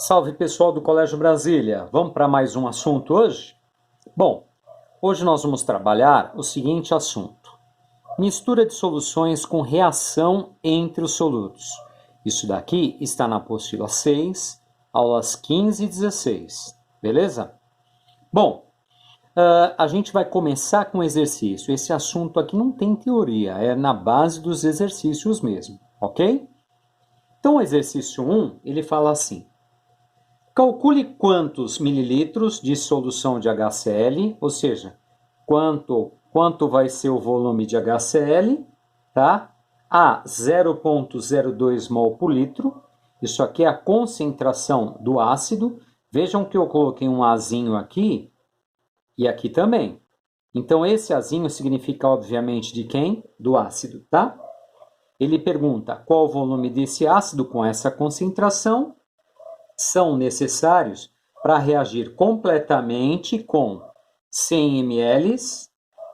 Salve pessoal do Colégio Brasília! Vamos para mais um assunto hoje? Bom, hoje nós vamos trabalhar o seguinte assunto: mistura de soluções com reação entre os solutos. Isso daqui está na apostila 6, aulas 15 e 16, beleza? Bom, a gente vai começar com o exercício. Esse assunto aqui não tem teoria, é na base dos exercícios mesmo, ok? Então, o exercício 1, ele fala assim: calcule quantos mililitros de solução de HCl, ou seja, quanto vai ser o volume de HCl, tá? A 0,02 mol por litro. Isso aqui é a concentração do ácido. Vejam que eu coloquei um Azinho aqui e aqui também. Então, esse Azinho significa, obviamente, de quem? Do ácido, tá? Ele pergunta qual o volume desse ácido com essa concentração são necessários para reagir completamente com 100 ml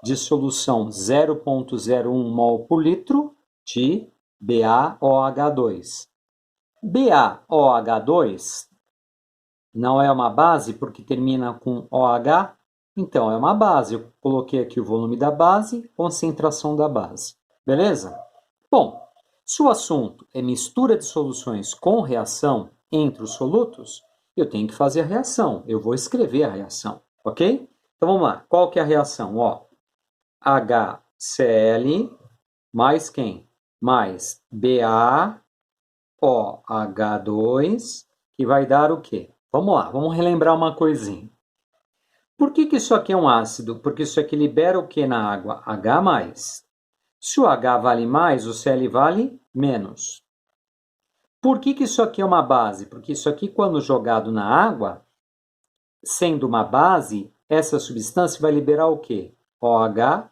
de solução 0,01 mol por litro de BaOH2. BaOH2 não é uma base porque termina com OH, então é uma base. Eu coloquei aqui o volume da base, concentração da base. Beleza? Bom, se o assunto é mistura de soluções com reação entre os solutos, eu tenho que fazer a reação. Eu vou escrever a reação, ok? Então vamos lá. Qual que é a reação? Ó, HCl mais quem? Mais BaOH2, que vai dar o quê? Vamos lá, vamos relembrar uma coisinha. Por que isso aqui é um ácido? Porque isso aqui libera o que na água? H+. Se o H vale mais, o Cl vale menos. Por que isso aqui é uma base? Porque isso aqui, quando jogado na água, sendo uma base, essa substância vai liberar o quê? OH-.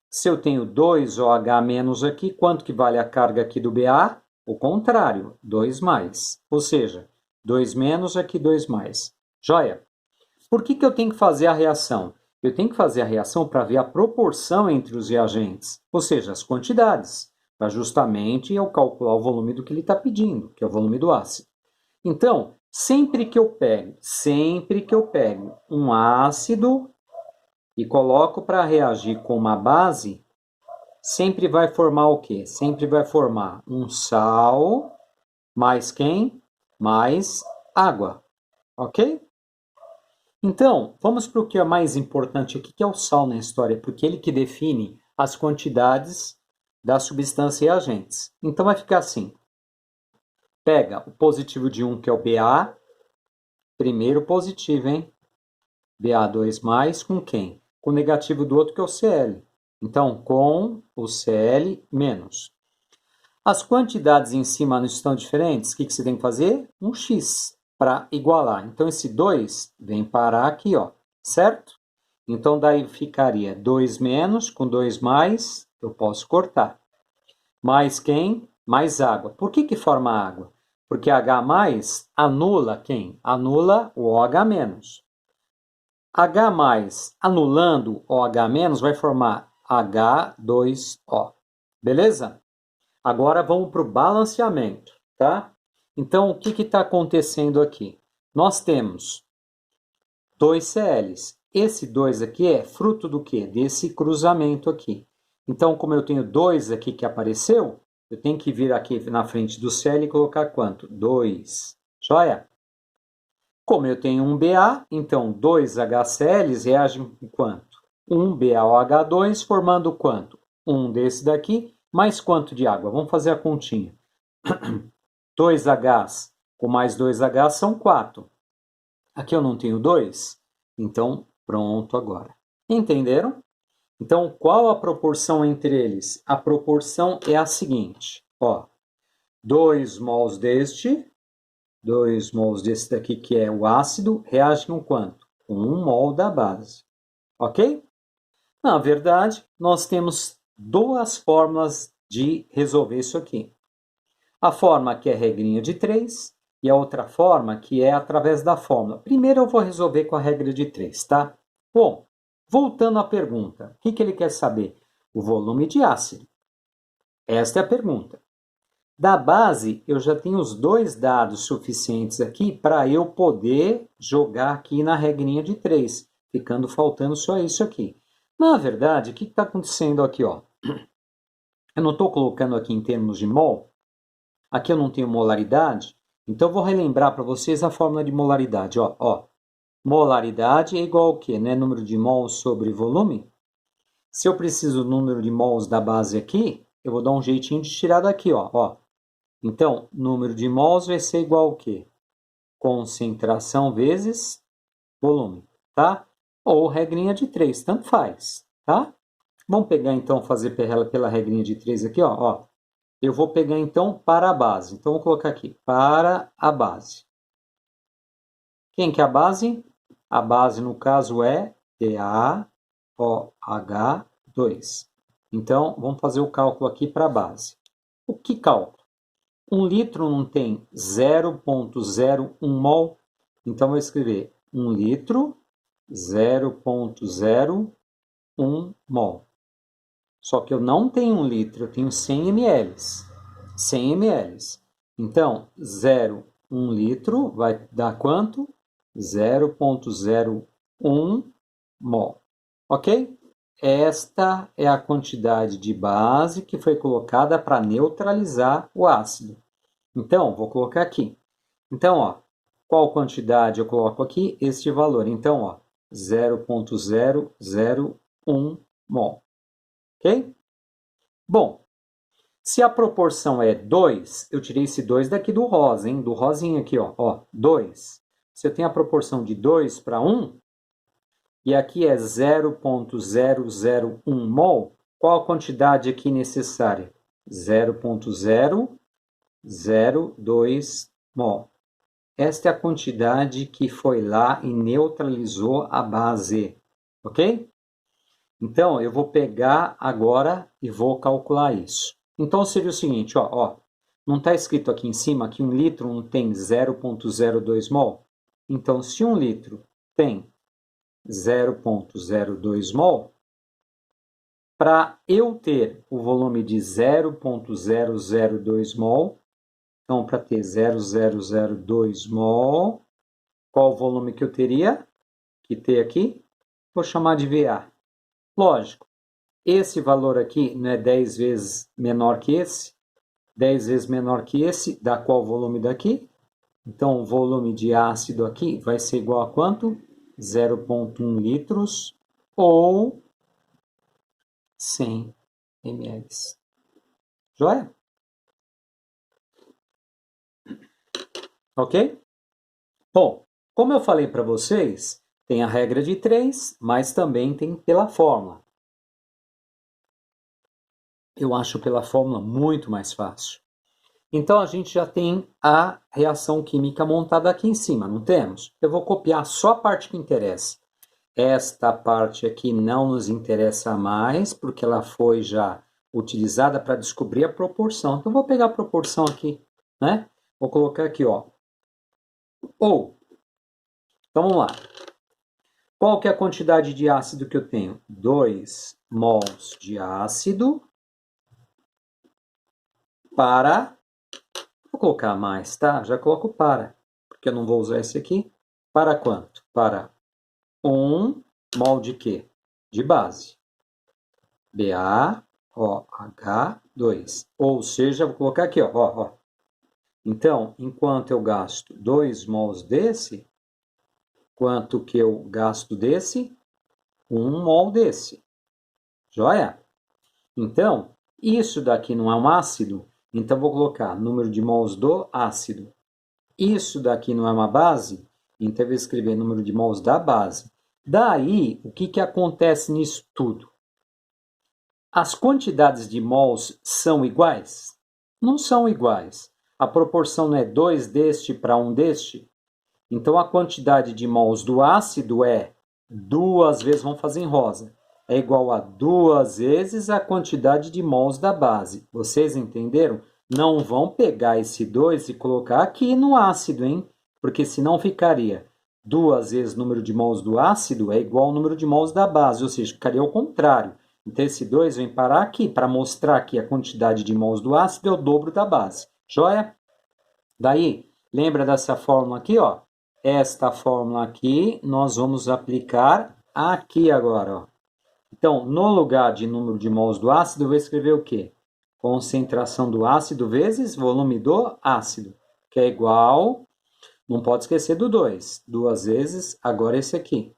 Se eu tenho 2 OH- aqui, quanto que vale a carga aqui do Ba? O contrário, 2+. Ou seja, 2- aqui 2+. Joia? Por que eu tenho que fazer a reação? Eu tenho que fazer a reação para ver a proporção entre os reagentes, ou seja, as quantidades, para justamente eu calcular o volume do que ele está pedindo, que é o volume do ácido. Então, sempre que eu pego um ácido e coloco para reagir com uma base, sempre vai formar o quê? Sempre vai formar um sal mais quem? Mais água, ok? Então, vamos para o que é mais importante aqui, que é o sal na história, porque ele que define as quantidades da substância e agentes. Então, vai ficar assim. Pega o positivo de um, que é o Ba, primeiro positivo, hein? Ba2+, com quem? Com o negativo do outro, que é o Cl. Então, com o Cl menos. As quantidades em cima não estão diferentes? O que você tem que fazer? Um x para igualar. Então, esse 2 vem parar aqui, ó, certo? Então, daí ficaria 2 menos com 2 mais, eu posso cortar. Mais quem? Mais água. Por que forma água? Porque H mais anula quem? Anula o OH menos. H mais anulando OH menos vai formar H2O. Beleza? Agora vamos para o balanceamento, tá? Então, o que está acontecendo aqui? Nós temos 2 CLs. Esse 2 aqui é fruto do quê? Desse cruzamento aqui. Então, como eu tenho 2 aqui que apareceu, eu tenho que vir aqui na frente do Cl e colocar quanto? 2. Joia? Como eu tenho um Ba, então 2 HCls reagem com quanto? 1 BaOH2 formando quanto? Um desse daqui, mais quanto de água? Vamos fazer a continha. 2Hs com mais 2H são 4. Aqui eu não tenho 2, então pronto agora. Entenderam? Então, qual a proporção entre eles? A proporção é a seguinte, ó. 2 mols deste daqui, que é o ácido, reagem com quanto? Com 1 mol da base. Ok? Na verdade, nós temos duas fórmulas de resolver isso aqui. A forma que é regrinha de 3 e a outra forma que é através da fórmula. Primeiro eu vou resolver com a regra de 3, tá? Bom, voltando à pergunta, o que ele quer saber? O volume de ácido. Esta é a pergunta. Da base, eu já tenho os dois dados suficientes aqui para eu poder jogar aqui na regrinha de 3, ficando faltando só isso aqui. Na verdade, o que está acontecendo aqui? Ó? Eu não estou colocando aqui em termos de mol, aqui eu não tenho molaridade, então eu vou relembrar para vocês a fórmula de molaridade. Ó. Molaridade é igual ao quê? Né? Número de mols sobre volume. Se eu preciso do número de mols da base aqui, eu vou dar um jeitinho de tirar daqui. Ó. Então, número de mols vai ser igual ao quê? Concentração vezes volume, tá? Ou regrinha de 3, tanto faz, tá? Vamos pegar então, fazer pela regrinha de 3 aqui, ó. Eu vou pegar então para a base. Então, vou colocar aqui, para a base. Quem que é a base? A base, no caso, é TaOH2. Então, vamos fazer o cálculo aqui para a base. O que cálculo? 1 litro não tem 0,01 mol, então vou escrever 1 litro, 0,01 mol. Só que eu não tenho 1 litro, eu tenho 100 ml. 100 ml. Então, 0,1 litro vai dar quanto? 0,01 mol. Ok? Esta é a quantidade de base que foi colocada para neutralizar o ácido. Então, vou colocar aqui. Então, ó, qual quantidade eu coloco aqui? Este valor. Então, ó, 0,001 mol. Ok? Bom, se a proporção é 2, eu tirei esse 2 daqui do rosa, hein? Do rosinha aqui, ó 2. Se eu tenho a proporção de 2 para 1, e aqui é 0,001 mol, qual a quantidade aqui necessária? 0,002 mol. Esta é a quantidade que foi lá e neutralizou a base, ok? Então, eu vou pegar agora e vou calcular isso. Então, seria o seguinte, ó, não está escrito aqui em cima que 1 litro não tem 0,02 mol? Então, se 1 litro tem 0,02 mol, para eu ter o volume de 0,002 mol, então para ter 0,002 mol, qual o volume que eu teria que ter aqui? Vou chamar de VA. Lógico, esse valor aqui não é 10 vezes menor que esse? 10 vezes menor que esse, dá qual volume daqui? Então, o volume de ácido aqui vai ser igual a quanto? 0,1 litros ou 100 ml. Joia? Ok? Bom, como eu falei para vocês, tem a regra de 3, mas também tem pela fórmula. Eu acho pela fórmula muito mais fácil. Então, a gente já tem a reação química montada aqui em cima, não temos? Eu vou copiar só a parte que interessa. Esta parte aqui não nos interessa mais, porque ela foi já utilizada para descobrir a proporção. Então, eu vou pegar a proporção aqui, né? Vou colocar aqui, ó. Então, vamos lá. Qual que é a quantidade de ácido que eu tenho? 2 mols de ácido para... Vou colocar mais, tá? Já coloco para, porque eu não vou usar esse aqui. Para quanto? Para 1 mol de quê? De base. BaOH2. Ou seja, vou colocar aqui, ó. Então, enquanto eu gasto 2 mols desse, quanto que eu gasto desse? 1 mol desse. Joia? Então, isso daqui não é um ácido, então vou colocar número de mols do ácido. Isso daqui não é uma base, então eu vou escrever número de mols da base. Daí, o que acontece nisso tudo? As quantidades de mols são iguais? Não são iguais. A proporção não é 2 deste para 1 deste? Então, a quantidade de mols do ácido é 2 vezes, vamos fazer em rosa, é igual a 2 vezes a quantidade de mols da base. Vocês entenderam? Não vão pegar esse 2 e colocar aqui no ácido, hein? Porque senão ficaria 2 vezes o número de mols do ácido é igual ao número de mols da base, ou seja, ficaria ao contrário. Então, esse 2 vem parar aqui para mostrar que a quantidade de mols do ácido é o dobro da base. Joia? Daí, lembra dessa fórmula aqui, ó? Esta fórmula aqui, nós vamos aplicar aqui agora, ó. Então, no lugar de número de mols do ácido, eu vou escrever o quê? Concentração do ácido vezes volume do ácido, que é igual, não pode esquecer do 2, 2 vezes, agora esse aqui.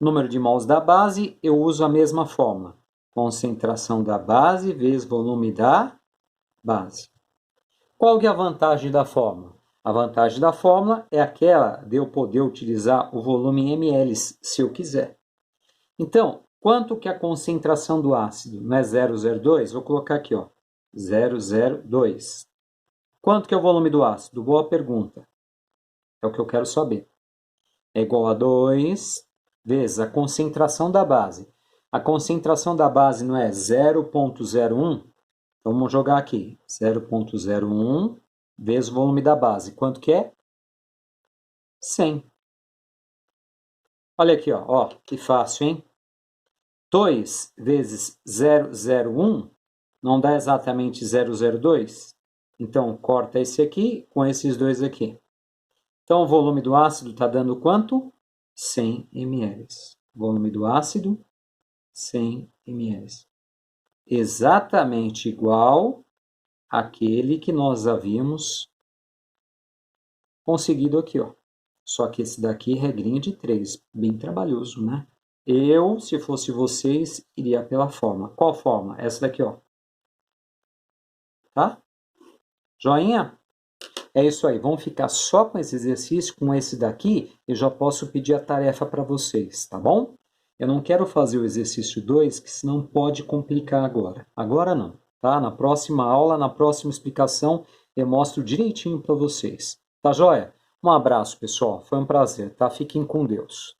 Número de mols da base, eu uso a mesma fórmula. Concentração da base vezes volume da base. Qual que é a vantagem da fórmula? A vantagem da fórmula é aquela de eu poder utilizar o volume em ml, se eu quiser. Então, quanto que é a concentração do ácido? Não é 0,02? Vou colocar aqui, ó, 0,02. Quanto que é o volume do ácido? Boa pergunta. É o que eu quero saber. É igual a 2 vezes a concentração da base. A concentração da base não é 0,01? Então, vamos jogar aqui. 0,01 vezes o volume da base. Quanto que é? 100. Olha aqui, ó, que fácil, hein? 2 vezes 0,01 não dá exatamente 0,02? Então, corta esse aqui com esses dois aqui. Então, o volume do ácido está dando quanto? 100 ml. Volume do ácido, 100 ml. Exatamente igual àquele que nós havíamos conseguido aqui, ó. Só que esse daqui é regrinha de 3, bem trabalhoso, né? Eu, se fosse vocês, iria pela forma. Qual forma? Essa daqui, ó. Tá? Joinha? É isso aí. Vamos ficar só com esse exercício, com esse daqui. Eu já posso pedir a tarefa para vocês, tá bom? Eu não quero fazer o exercício 2, que senão pode complicar agora. Agora não, tá? Na próxima aula, na próxima explicação, eu mostro direitinho para vocês. Tá joia? Um abraço, pessoal. Foi um prazer, tá? Fiquem com Deus.